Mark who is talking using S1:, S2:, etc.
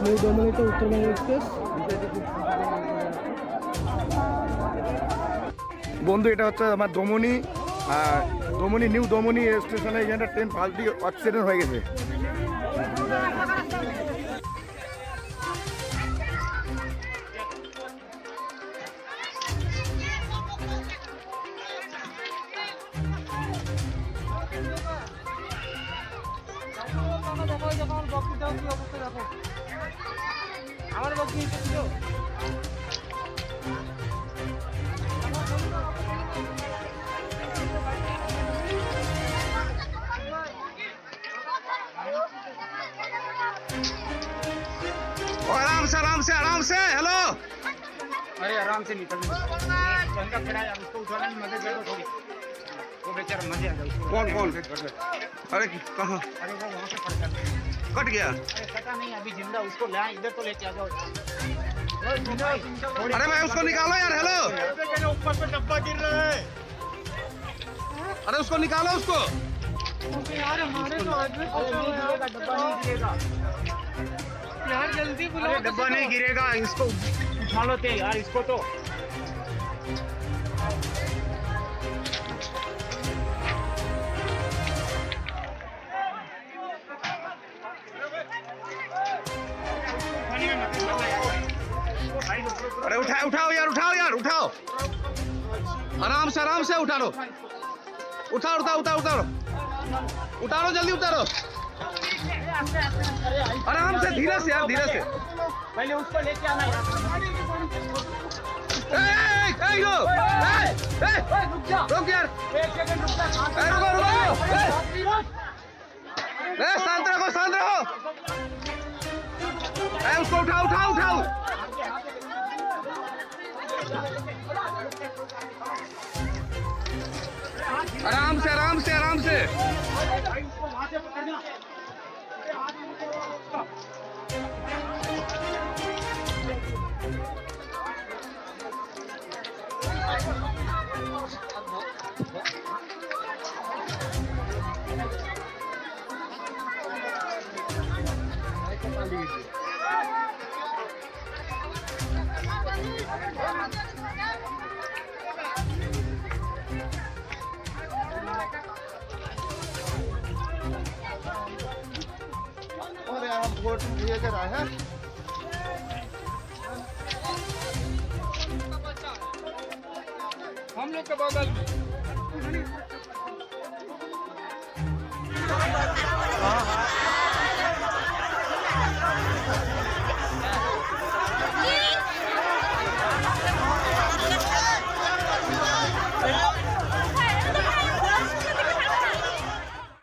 S1: New Domoni তো Uttarbanga express.
S2: বন্ধু এটা হচ্ছে আমার দমনী, দমনী নিউ দমনী স্টেশনে এখানটা ট্রেন পাল্টি অ্যাক্সিডেন্ট হয়ে গেছে।
S1: আমার বক্তি ছিল
S2: आराम से आराम से। हेलो,
S3: अरे आराम से निकल का खड़ा है, उसको उठाने में मदद करो थोड़ी, वो बेचारा मजे आ जाए।
S2: कौन कौन? अरे कहाँ
S3: अरे वो वहाँ से पड़ जाता है।
S2: कट गया?
S3: अरे पता नहीं, अभी जिंदा उसको ले आए, इधर तो लेके आ जाओ।
S2: अरे भाई उसको निकालो यार। हेलो,
S3: ऊपर पे डब्बा गिर रहा है।
S2: अरे उसको निकालो उसको।
S1: यार हमारे तो आदमी
S3: डब्बा नहीं गिरेगा
S1: यार, जल्दी बुलाओ।
S3: अरे डब्बा नहीं गिरेगा, इसको उठा लेते यार इसको तो।
S2: अरे उठाओ यार, उठाओ यार, उठाओ। आराम से उठा लो। उठाओ उतारो, जल्दी उतारो। आराम से, धीरे से यार, धीरे से।
S3: पहले उसको लेके आना यार।
S2: रुक यार,
S3: एक सेकंड रुक जा।
S2: रुको। शांत रहो। उसको उठाओ। आराम से। हम कोर्ट में लेकर आए हैं।
S3: हम लोग के बगल में।